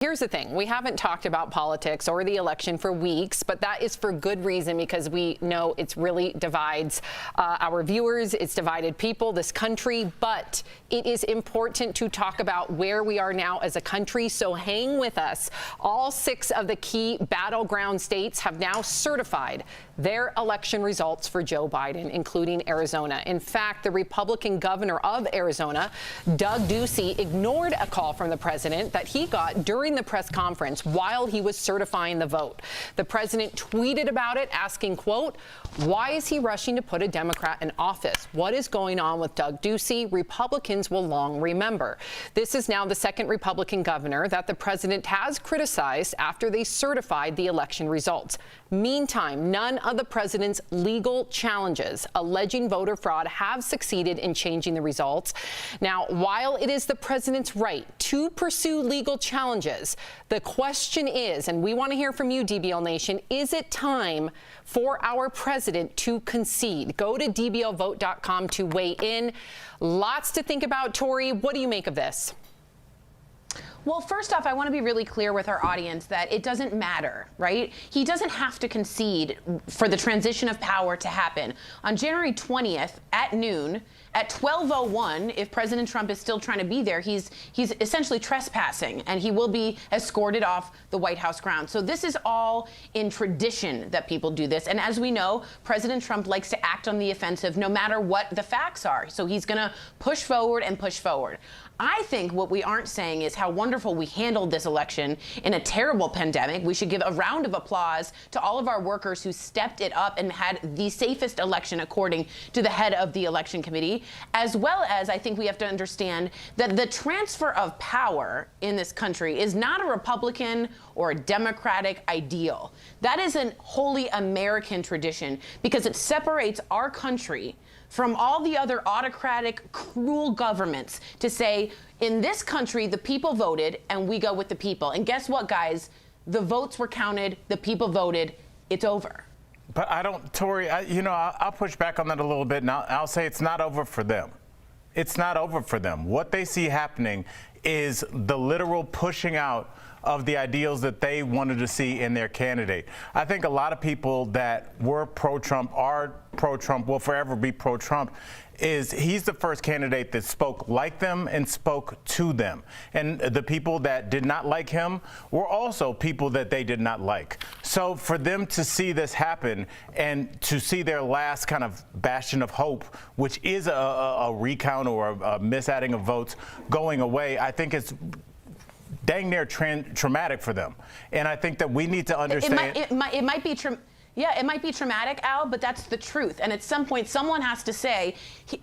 Here's the thing. We haven't talked about politics or the election for weeks, but that is for good reason, because we know it's really divides our viewers. It's divided people, this country. But it is important to talk about where we are now as a country. So hang with us. All 6 of the key battleground states have now certified their election results for Joe Biden, including Arizona. In fact, the Republican governor of Arizona, Doug Ducey, ignored a call from the president that he got during the press conference while he was certifying the vote. The president tweeted about it, asking, quote, "Why is he rushing to put a Democrat in office? What is going on with Doug Ducey? Republicans will long remember." This is now the second Republican governor that the president has criticized after they certified the election results. Meantime, none of the president's legal challenges alleging voter fraud have succeeded in changing the results. Now, while it is the president's right to pursue legal challenges, the question is, and we want to hear from you, DBL Nation, is it time for our president to concede? Go to dblvote.com to weigh in. Lots to think about. Tori, what do you make of this? Well, first off, I want to be really clear with our audience that it doesn't matter, right? He doesn't have to concede for the transition of power to happen. On January 20th at noon, at 12:01, if President Trump is still trying to be there, he's essentially trespassing, and he will be escorted off the White House grounds. So this is all in tradition that people do this. And as we know, President Trump likes to act on the offensive no matter what the facts are. So he's going to push forward and push forward. I think what we aren't saying is how wonderful we handled this election in a terrible pandemic. We should give a round of applause to all of our workers who stepped it up and had the safest election, according to the head of the election committee, as well as I think we have to understand that the transfer of power in this country is not a Republican or a Democratic ideal. That is a wholly American tradition, because it separates our country from all the other autocratic, cruel governments to say, in this country, the people voted and we go with the people. And guess what, guys? The votes were counted. The people voted. It's over. But I don't, Tori, I'll push back on that a little bit. And I'll say it's not over for them. It's not over for them. What they see happening is the literal pushing out of the ideals that they wanted to see in their candidate. I think a lot of people that were pro-Trump, are pro-Trump, will forever be pro-Trump, is he's the first candidate that spoke like them and spoke to them. And the people that did not like him were also people that they did not like. So for them to see this happen and to see their last kind of bastion of hope, which is a recount or a misadding of votes, going away, I think it's dang near traumatic for them. And I think that we need to understand. It might be it might be traumatic, Al, but that's the truth. And at some point, someone has to say,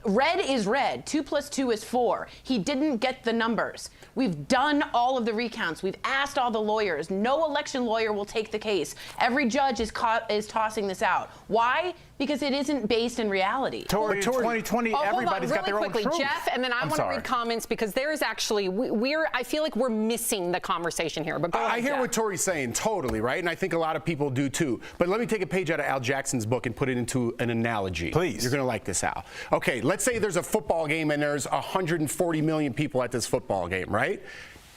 red is red. 2 + 2 is 4. He didn't get the numbers. We've done all of the recounts. We've asked all the lawyers. No election lawyer will take the case. Every judge is tossing this out. Why? Because it isn't based in reality. Tori, 2020, everybody's got their own truth. Jeff, and then I want to read comments, because there is actually, I feel like we're missing the conversation here. But go ahead, I hear Jeff. what Tori's saying, totally, right? And I think a lot of people do too. But let me take a page out of Al Jackson's book and put it into an analogy. Please. You're going to like this, Al. Okay, let's say there's a football game and there's 140 million people at this football game, right?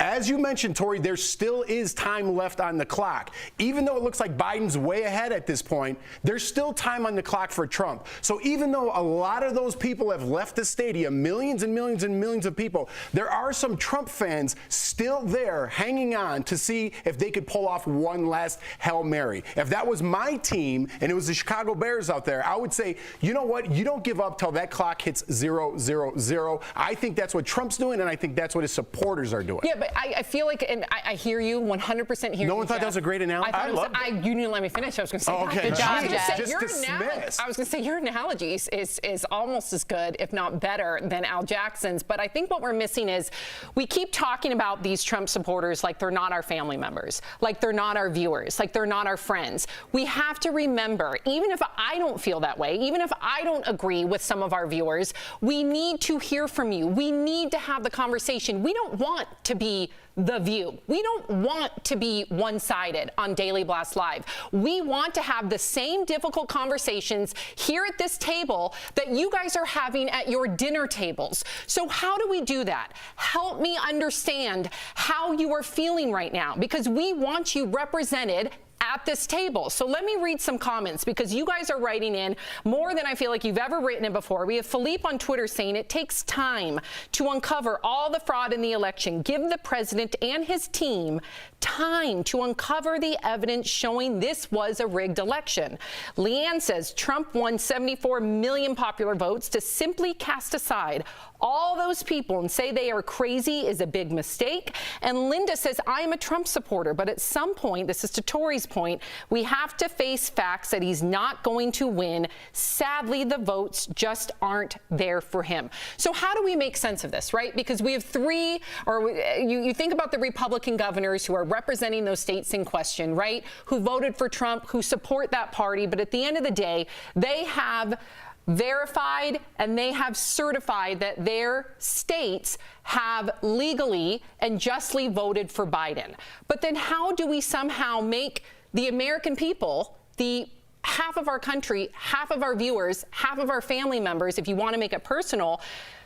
As you mentioned, Tori, there still is time left on the clock. Even though it looks like Biden's way ahead at this point, there's still time on the clock for Trump. So even though a lot of those people have left the stadium, millions and millions and millions of people, there are some Trump fans still there hanging on to see if they could pull off one last Hail Mary. If that was my team and it was the Chicago Bears out there, I would say, you know what? You don't give up till that clock hits 0-0-0. I think that's what Trump's doing, and I think that's what his supporters are doing. Yeah, but I feel like, and I hear you, 100% hear you. No one thought that was a great analogy? You didn't let me finish. I was going to say, okay. Good job, Jeff. Just I was going to say, your analogy is almost as good, if not better, than Al Jackson's. But I think what we're missing is we keep talking about these Trump supporters like they're not our family members, like they're not our viewers, like they're not our friends. We have to remember, even if I don't feel that way, even if I don't agree with some of our viewers, we need to hear from you. We need to have the conversation. We don't want to be be The View. We don't want to be one-sided on Daily Blast Live. We want to have the same difficult conversations here at this table that you guys are having at your dinner tables. So how do we do that? Help me understand how you are feeling right now, because we want you represented at this table. So let me read some comments, because you guys are writing in more than I feel like you've ever written in before. We have Philippe on Twitter saying it takes time to uncover all the fraud in the election. Give the president and his team time to uncover the evidence showing this was a rigged election. Leanne says Trump won 74 million popular votes. To simply cast aside all those people and say they are crazy is a big mistake. And Linda says, I am a Trump supporter, but at some point, this is to Tori's point, we have to face facts that he's not going to win. Sadly, the votes just aren't there for him. So how do we make sense of this, right? Because we have three, or you think about the Republican governors who are representing those states in question, right? Who voted for Trump, who support that party, but at the end of the day, they have verified and they have certified that their states have legally and justly voted for Biden. But then how do we somehow make the American people, the half of our country, half of our viewers, half of our family members, if you want to make it personal,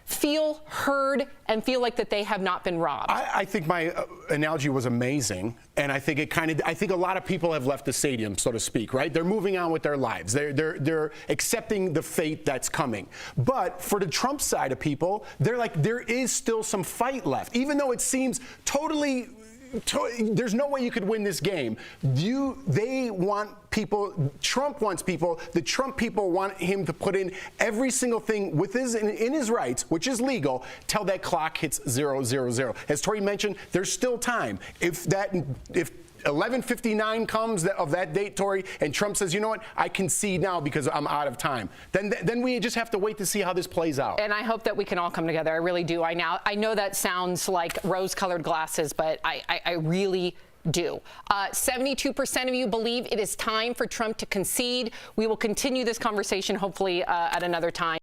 feel heard and feel like that they have not been robbed? I think my analogy was amazing, and I think I think a lot of people have left the stadium, so to speak, right? They're moving on with their lives. They're accepting the fate that's coming. But for the Trump side of people, they're like, there is still some fight left, even though it seems totally. There's no way you could win this game. They want people, Trump wants people, the Trump people want him to put in every single thing in his rights, which is legal, till that clock hits 000. As Tori mentioned, there's still time. If 11:59 comes of that date, Tori, and Trump says, you know what, I concede now because I'm out of time, then we just have to wait to see how this plays out. And I hope that we can all come together. I really do. I know that sounds like rose-colored glasses, but I really do. 72% of you believe it is time for Trump to concede. We will continue this conversation hopefully at another time.